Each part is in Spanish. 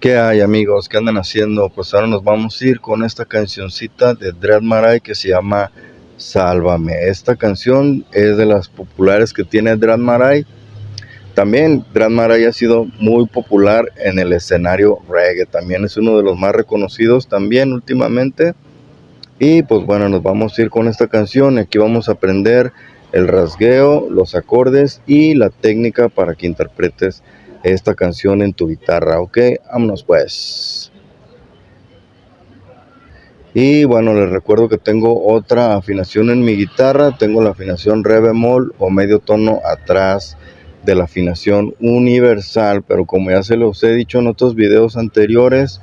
¿Qué hay, amigos? ¿Qué andan haciendo? Pues ahora nos vamos a ir con esta cancioncita de Dread Marai que se llama Sálvame. Esta canción es de las populares que tiene Dread Marai. También Dread Marai ha sido muy popular en el escenario reggae. También es uno de los más reconocidos también últimamente. Y pues bueno, nos vamos a ir con esta canción. Aquí vamos a aprender el rasgueo, los acordes y la técnica para que interpretes esta canción en tu guitarra. Ok, vámonos pues. Y bueno, les recuerdo que tengo otra afinación en mi guitarra. Tengo la afinación re bemol o medio tono atrás de la afinación universal, pero como ya se los he dicho en otros videos anteriores,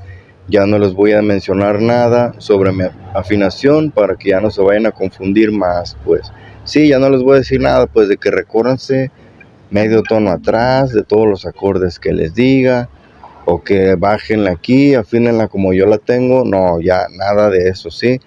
ya no les voy a mencionar nada sobre mi afinación para que ya no se vayan a confundir más. Pues sí, ya no les voy a decir nada, pues de que recórranse medio tono atrás de todos los acordes que les diga, o que bájenla aquí, afínenla como yo la tengo. No, ya nada de eso, ¿sí?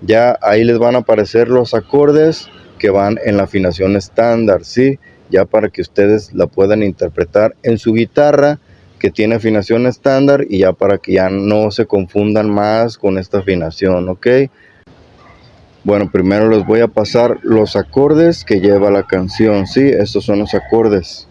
Ya ahí les van a aparecer los acordes que van en la afinación estándar, ¿sí? Ya para que ustedes la puedan interpretar en su guitarra que tiene afinación estándar, y ya para que ya no se confundan más con esta afinación, ¿ok? Bueno, primero les voy a pasar los acordes que lleva la canción, ¿sí? Estos son los acordes.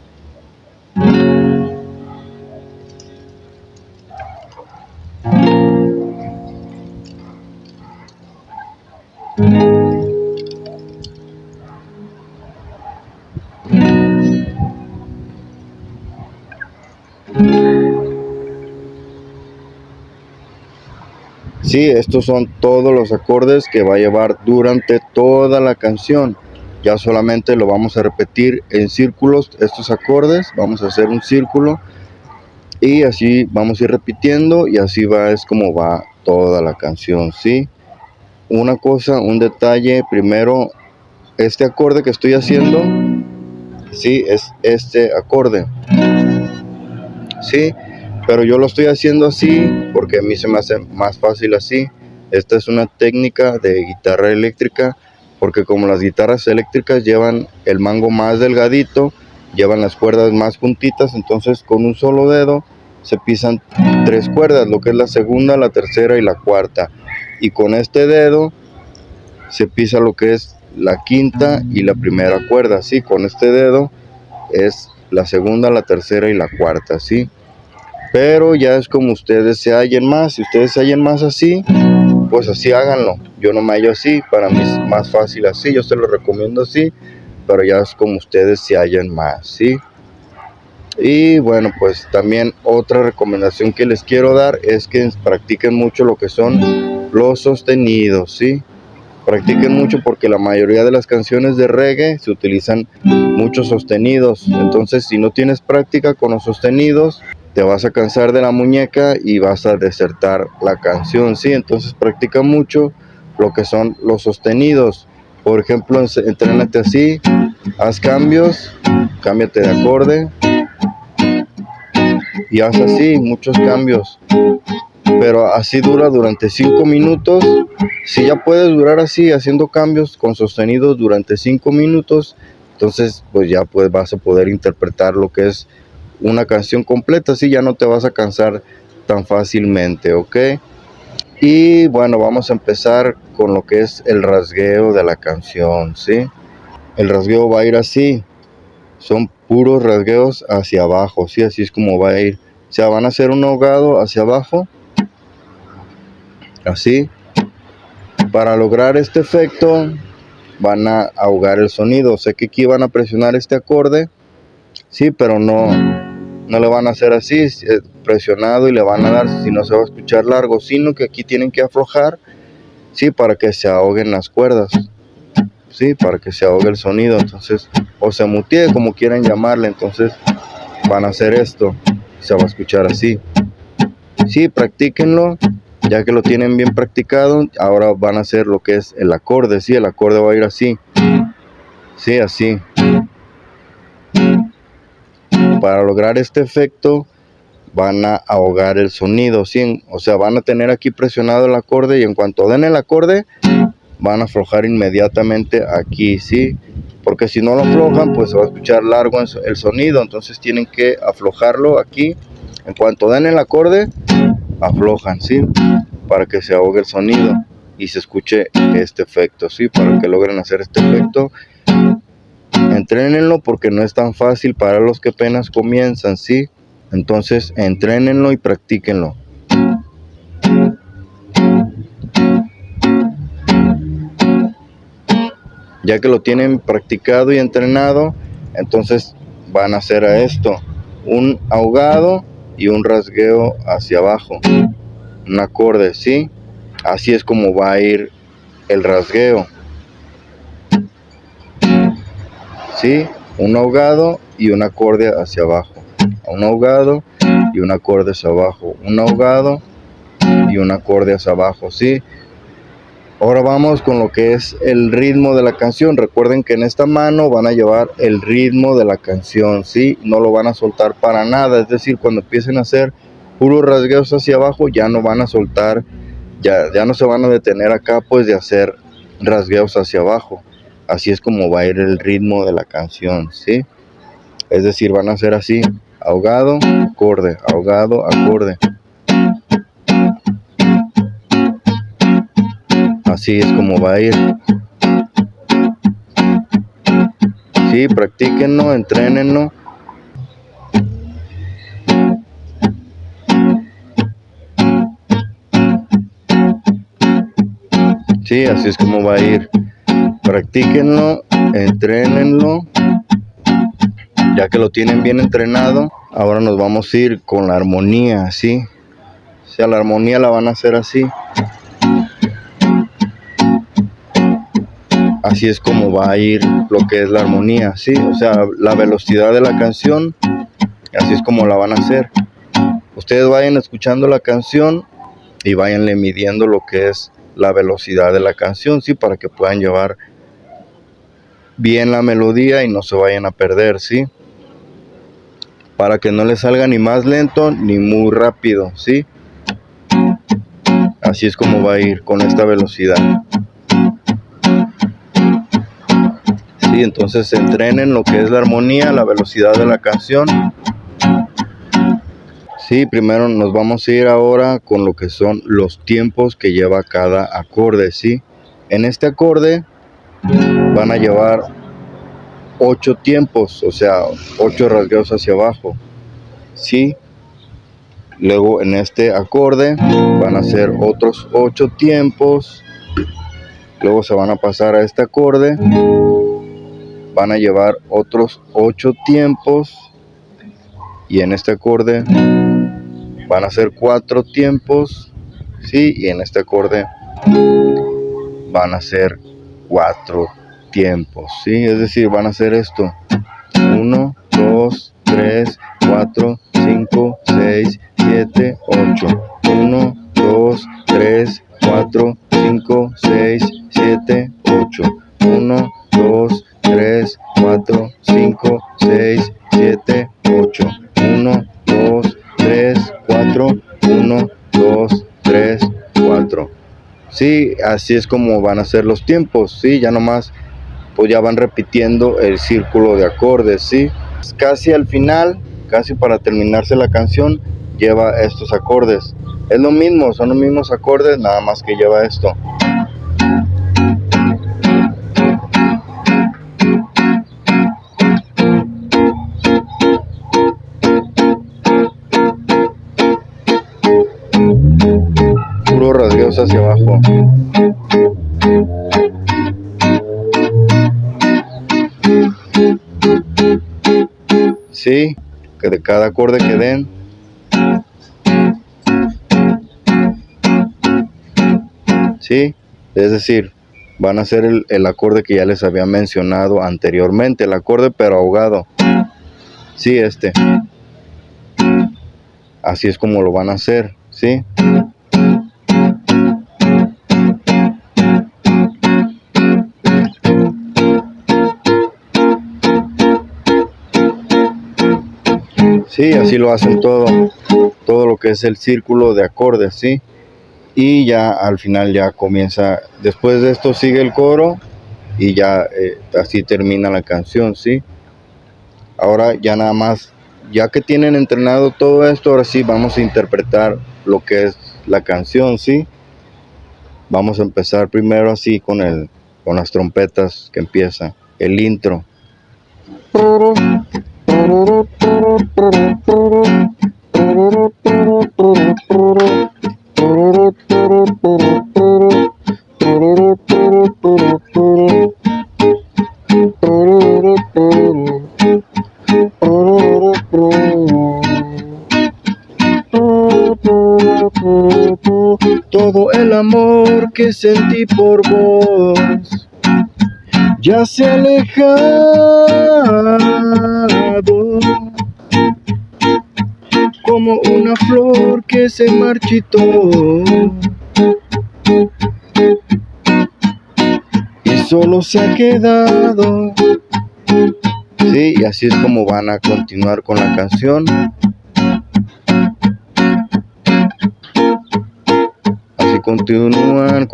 Sí, estos son todos los acordes que va a llevar durante toda la canción. Ya solamente lo vamos a repetir en círculos, estos acordes. Vamos a hacer un círculo y así vamos a ir repitiendo, y así es como va toda la canción, ¿sí? Una cosa, un detalle, primero, este acorde que estoy haciendo, sí, es este acorde, ¿sí? Pero yo lo estoy haciendo así porque a mí se me hace más fácil así. Esta es una técnica de guitarra eléctrica, porque como las guitarras eléctricas llevan el mango más delgadito, llevan las cuerdas más juntitas, entonces con un solo dedo se pisan 3 cuerdas, lo que es la segunda, la tercera y la cuarta. Y con este dedo se pisa lo que es la quinta y la primera cuerda, ¿sí? Con este dedo es la segunda, la tercera y la cuarta, ¿sí? Pero ya es como ustedes se hallen más. Si ustedes se hallen más así, pues así háganlo. Yo no me hallo así, para mí es más fácil así. Yo se lo recomiendo así, pero ya es como ustedes se hallen más, ¿sí? Y bueno, pues también otra recomendación que les quiero dar es que practiquen mucho lo que son los sostenidos, ¿sí? Practiquen mucho porque la mayoría de las canciones de reggae se utilizan muchos sostenidos. Entonces, si no tienes práctica con los sostenidos, te vas a cansar de la muñeca y vas a desertar la canción, ¿sí? Entonces practica mucho lo que son los sostenidos. Por ejemplo, entrénate así, haz cambios, cámbiate de acorde y haz así, muchos cambios. Pero así dura durante 5 minutos. Si ya puedes durar así, haciendo cambios con sostenidos durante 5 minutos, entonces pues ya pues vas a poder interpretar lo que es una canción completa, así ya no te vas a cansar tan fácilmente, ¿ok? Y bueno, vamos a empezar con lo que es el rasgueo de la canción, ¿sí? El rasgueo va a ir así, son puros rasgueos hacia abajo, ¿sí? Así es como va a ir. O sea, van a hacer un ahogado hacia abajo, así. Para lograr este efecto, van a ahogar el sonido. Sé que aquí van a presionar este acorde, sí, pero no le van a hacer así, presionado, y le van a dar, si no se va a escuchar largo, sino que aquí tienen que aflojar, sí, para que se ahoguen las cuerdas, sí, para que se ahogue el sonido, entonces, o se mutee, como quieran llamarle. Entonces van a hacer esto, se va a escuchar así, sí, practíquenlo. Ya que lo tienen bien practicado, ahora van a hacer lo que es el acorde, sí, el acorde va a ir así, sí, así. Para lograr este efecto, van a ahogar el sonido, ¿sí? O sea, van a tener aquí presionado el acorde, y en cuanto den el acorde, van a aflojar inmediatamente aquí, ¿sí? Porque si no lo aflojan, pues se va a escuchar largo el sonido. Entonces tienen que aflojarlo aquí En cuanto den el acorde, aflojan, ¿sí? Para que se ahogue el sonido y se escuche este efecto, ¿sí? Para que logren hacer este efecto, entrénenlo porque no es tan fácil para los que apenas comienzan, ¿sí? Entonces, entrénenlo y practíquenlo. Ya que lo tienen practicado y entrenado, entonces van a hacer a esto: un ahogado y un rasgueo hacia abajo, un acorde, ¿sí? Así es como va a ir el rasgueo, ¿sí? Un ahogado y un acorde hacia abajo, un ahogado y un acorde hacia abajo, un ahogado y un acorde hacia abajo, ¿sí? Ahora vamos con lo que es el ritmo de la canción. Recuerden que en esta mano van a llevar el ritmo de la canción, ¿sí? No lo van a soltar para nada. Es decir, cuando empiecen a hacer puros rasgueos hacia abajo, ya no van a soltar, ya no se van a detener acá, pues, de hacer rasgueos hacia abajo. Así es como va a ir el ritmo de la canción, ¿sí? Es decir, van a hacer así: ahogado, acorde, ahogado, acorde. Así es como va a ir. Sí, practíquenlo, entrénenlo. Sí, así es como va a ir. Practíquenlo, entrénenlo. Ya que lo tienen bien entrenado, ahora nos vamos a ir con la armonía, ¿sí? O sea, la armonía la van a hacer así. Así es como va a ir lo que es la armonía, ¿sí? O sea, la velocidad de la canción, así es como la van a hacer. Ustedes vayan escuchando la canción y váyanle midiendo lo que es la velocidad de la canción, ¿sí? Para que puedan llevar bien la melodía y no se vayan a perder, ¿sí? Para que no les salga ni más lento ni muy rápido, ¿sí? Así es como va a ir con esta velocidad. Sí, entonces entrenen lo que es la armonía, la velocidad de la canción. Sí, primero nos vamos a ir ahora con lo que son los tiempos que lleva cada acorde, ¿sí? En este acorde van a llevar 8 tiempos, o sea, 8 rasgueos hacia abajo, ¿sí? Luego en este acorde van a hacer otros 8 tiempos. Luego se van a pasar a este acorde, van a llevar otros 8 tiempos. Y en este acorde van a hacer 4 tiempos, ¿sí? Y en este acorde van a hacer 4 tiempos, ¿sí? Es decir, van a hacer esto: 1, 2, 3, 4, 5, 6, 7, 8. 1, 2, 3, 4, 5, 6, 7, 8. 1, 2, 3, 4, 5, 6, 7, 8. 1, 2, 3, 4. 1, 2, 3, 4. Sí, así es como van a ser los tiempos, sí, ya nomás pues ya van repitiendo el círculo de acordes, sí. Casi al final, casi para terminarse la canción, lleva estos acordes. Es lo mismo, son los mismos acordes, nada más que lleva esto. Puro rasgueos hacia abajo. Sí, que de cada acorde que den. Sí, es decir, van a hacer el acorde que ya les había mencionado anteriormente, el acorde pero ahogado. Sí, este. Así es como lo van a hacer, ¿sí? Sí, así lo hacen todo lo que es el círculo de acordes, ¿sí? Y ya al final ya comienza, después de esto sigue el coro y ya así termina la canción, ¿sí? Ahora ya nada más ya que tienen entrenado todo esto, ahora sí vamos a interpretar lo que es la canción, ¿sí? Vamos a empezar primero así con las trompetas que empieza el intro. Todo el amor que sentí por vos ya se ha alejado, como una flor que se marchitó y solo se ha quedado. Sí, y así es como van a continuar con la canción. Así continúan.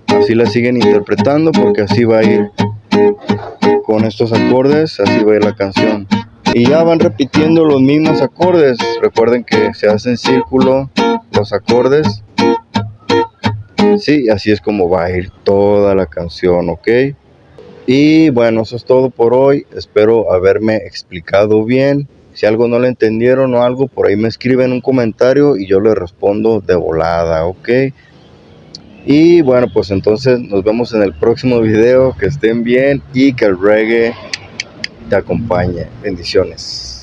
Así la siguen interpretando, porque así va a ir con estos acordes, así va a ir la canción. Y ya van repitiendo los mismos acordes. Recuerden que se hacen círculo los acordes. Sí, así es como va a ir toda la canción, ¿ok? Y bueno, eso es todo por hoy. Espero haberme explicado bien. Si algo no le entendieron o algo, por ahí me escriben un comentario y yo le respondo de volada, ¿ok? Y bueno, pues entonces nos vemos en el próximo video. Que estén bien y que el reggae te acompañe. Bendiciones.